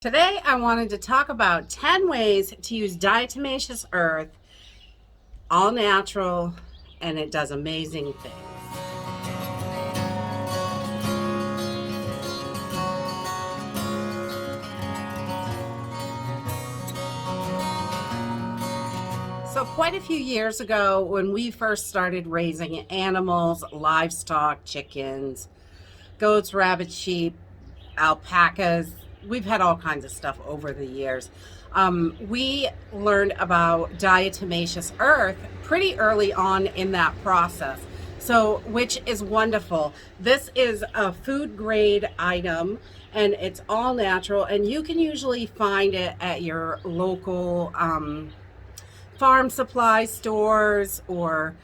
Today, I wanted to talk about 10 ways to use diatomaceous earth, all natural, and it does amazing things. So quite a few years ago, when we first started raising animals, livestock, chickens, goats, rabbits, sheep, alpacas, we've had all kinds of stuff over the years. We learned about diatomaceous earth pretty early on in that process. So, which is wonderful. This is a food grade item and it's all natural, and you can usually find it at your local farm supply stores, or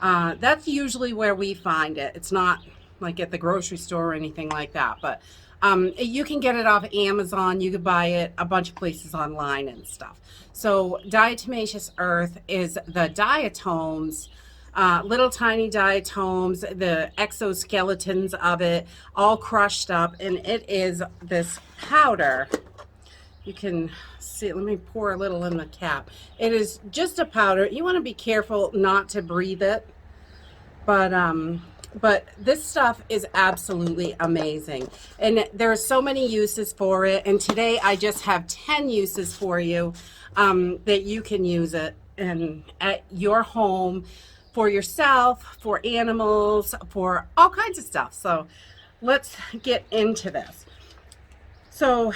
that's usually where we find it. It's not like at the grocery store or anything like that, but you can get it off Amazon. You could buy it a bunch of places online and stuff. So diatomaceous earth is the diatoms, little tiny diatoms, the exoskeletons of it, all crushed up, and it is this powder. You can see, let me pour a little in the cap. It is just a powder. You want to be careful not to breathe it, but this stuff is absolutely amazing, and there are so many uses for it. And today I just have 10 uses for you that you can use it and at your home, for yourself, for animals, for all kinds of stuff. So let's get into this. So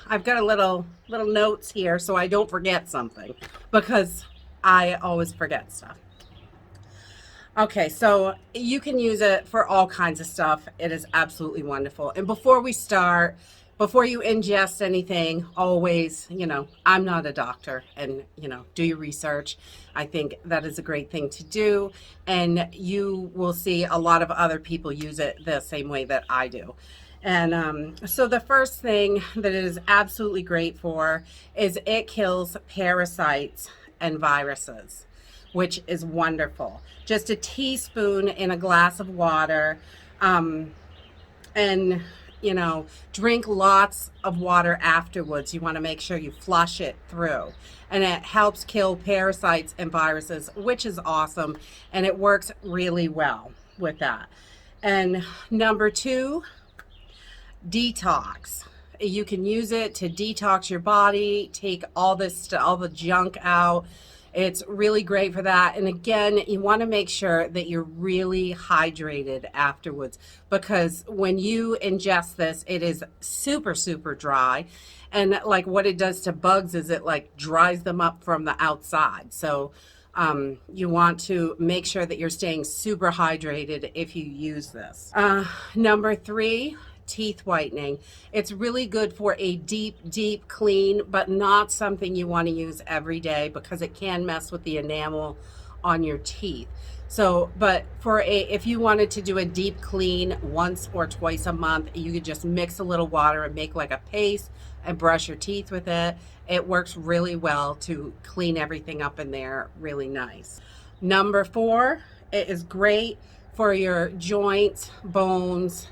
I've got a little notes here so I don't forget something, because I always forget stuff. Okay, so you can use it for all kinds of stuff. It is absolutely wonderful. And before we start, before you ingest anything, always, I'm not a doctor, and, do your research. I think that is a great thing to do. And you will see a lot of other people use it the same way that I do. And so the first thing that it is absolutely great for is it kills parasites and viruses, which is wonderful. Just a teaspoon in a glass of water, and drink lots of water afterwards. You want to make sure you flush it through, and it helps kill parasites and viruses, which is awesome, and it works really well with that. And number two, detox. You can use it to detox your body, take all the junk out. It's really great for that. And again, you want to make sure that you're really hydrated afterwards, because when you ingest this, it is super, super dry. And like what it does to bugs is it like dries them up from the outside. So you want to make sure that you're staying super hydrated if you use this. Number three, teeth whitening. It's really good for a deep clean, but not something you want to use every day, because it can mess with the enamel on your teeth. So, but if you wanted to do a deep clean once or twice a month, you could just mix a little water and make like a paste and brush your teeth with it. It works really well to clean everything up in there really nice. Number four, it is great for your joints, bones,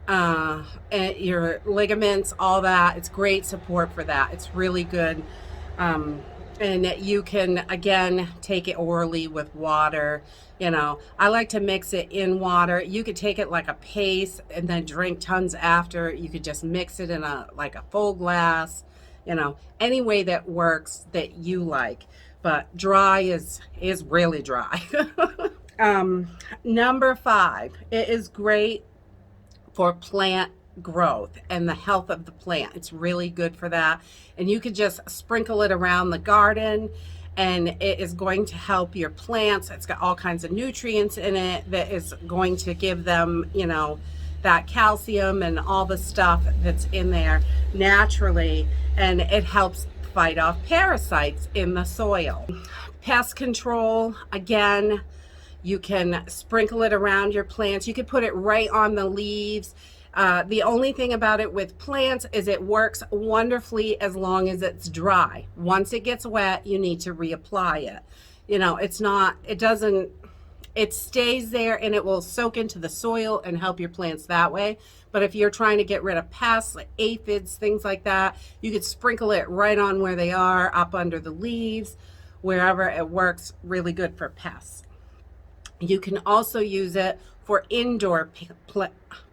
and your ligaments, all that. It's great support for that. It's really good. And you can, again, take it orally with water. I like to mix it in water. You could take it like a paste and then drink tons after. You could just mix it in a full glass, any way that works that you like. But dry is really dry. Number five, it is great for plant growth and the health of the plant. It's really good for that. And you could just sprinkle it around the garden, and it is going to help your plants. It's got all kinds of nutrients in it that is going to give them, that calcium and all the stuff that's in there naturally, and it helps fight off parasites in the soil. Pest control, again, you can sprinkle it around your plants. You could put it right on the leaves. The only thing about it with plants is it works wonderfully as long as it's dry. Once it gets wet, you need to reapply it. it stays there and it will soak into the soil and help your plants that way. But if you're trying to get rid of pests like aphids, things like that, you could sprinkle it right on where they are, up under the leaves, wherever. It works really good for pests. You can also use it for indoor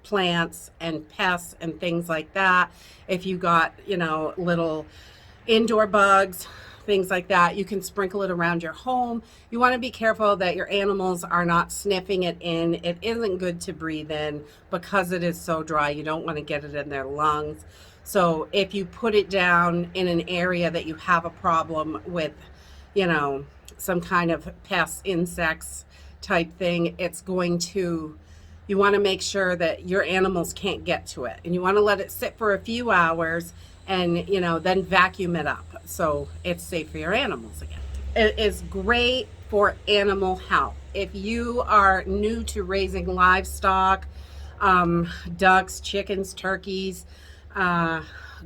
plants and pests and things like that. If you got, little indoor bugs, things like that, you can sprinkle it around your home. You want to be careful that your animals are not sniffing it in. It isn't good to breathe in because it is so dry. You don't want to get it in their lungs. So if you put it down in an area that you have a problem with, some kind of pests, insects type thing, you want to make sure that your animals can't get to it. And you want to let it sit for a few hours and, then vacuum it up so it's safe for your animals again. It is great for animal health. If you are new to raising livestock, ducks, chickens, turkeys,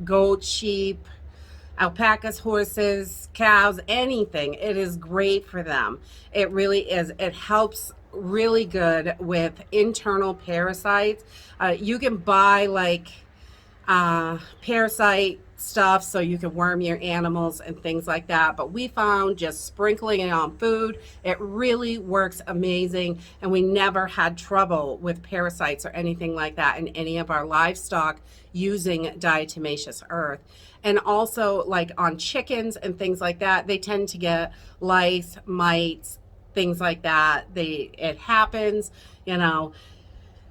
goats, sheep, alpacas, horses, cows, anything, it is great for them. It really is. It helps really good with internal parasites. You can buy parasite stuff so you can worm your animals and things like that, but we found just sprinkling it on food, it really works amazing, and we never had trouble with parasites or anything like that in any of our livestock using diatomaceous earth. And also on chickens and things like that, they tend to get lice, mites, things like that. It happens,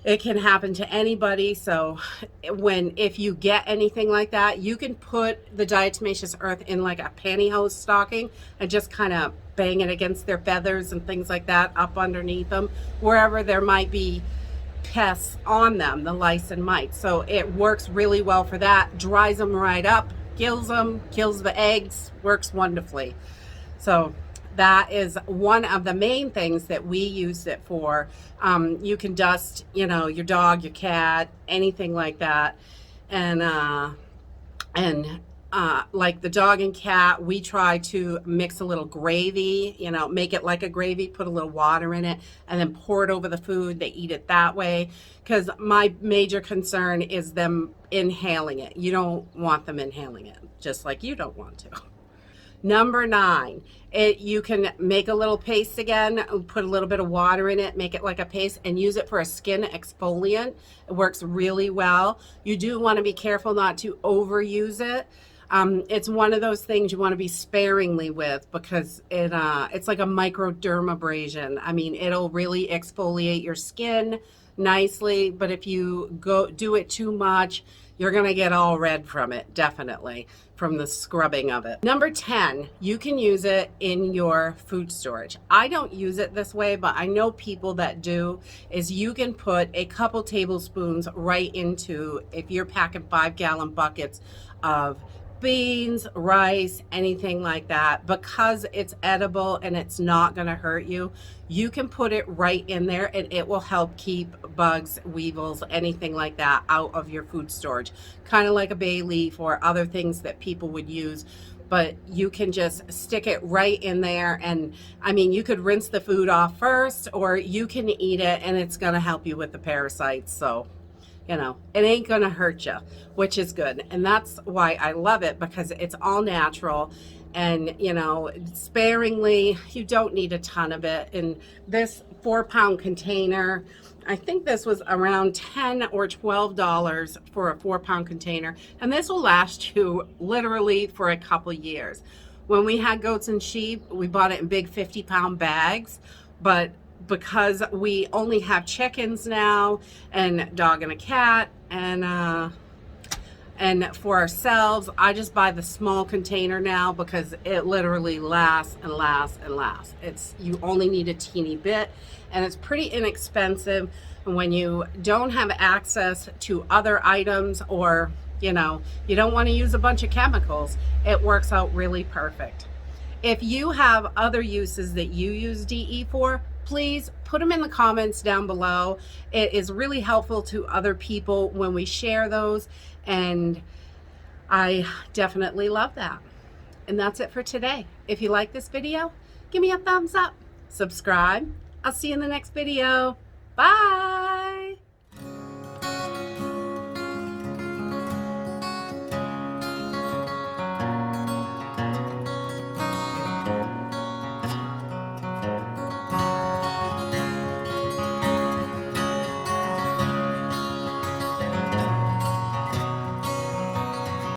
it can happen to anybody. So if you get anything like that, you can put the diatomaceous earth in a pantyhose stocking and just kind of bang it against their feathers and things like that, up underneath them, wherever there might be pests on them, the lice and mites. So it works really well for that. Dries them right up, kills them, kills the eggs, works wonderfully. So that is one of the main things that we use it for. You can dust, your dog, your cat, anything like that. And like the dog and cat, we try to mix a little gravy, make it like a gravy, put a little water in it, and then pour it over the food. They eat it that way, because my major concern is them inhaling it. You don't want them inhaling it, just like you don't want to. Number 9, you can make a little paste again, put a little bit of water in it, make it like a paste, and use it for a skin exfoliant. It works really well. You do want to be careful not to overuse it. It's one of those things you want to be sparingly with, because it's like a microdermabrasion. I mean, it'll really exfoliate your skin nicely, but if you do it too much, you're going to get all red from it, definitely, from the scrubbing of it. Number 10, you can use it in your food storage. I don't use it this way, but I know people that do. Is you can put a couple tablespoons right into, if you're packing 5-gallon buckets of beans, rice, anything like that, because it's edible and it's not going to hurt you, you can put it right in there and it will help keep bugs, weevils, anything like that out of your food storage. Kind of like a bay leaf or other things that people would use. But you can just stick it right in there, and I mean, you could rinse the food off first, or you can eat it and it's going to help you with the parasites. So it ain't gonna hurt you, which is good. And that's why I love it, because it's all natural and, sparingly. You don't need a ton of it. In this 4-pound container, I think this was around $10 or $12 for a 4-pound container. And this will last you literally for a couple years. When we had goats and sheep, we bought it in big 50-pound bags, but because we only have chickens now, and dog and a cat, and for ourselves, I just buy the small container now, because it literally lasts and lasts and lasts. You only need a teeny bit, and it's pretty inexpensive. And when you don't have access to other items, or you don't want to use a bunch of chemicals, it works out really perfect. If you have other uses that you use DE for, please put them in the comments down below. It is really helpful to other people when we share those, and I definitely love that. And that's it for today. If you like this video, give me a thumbs up, subscribe, I'll see you in the next video. Bye.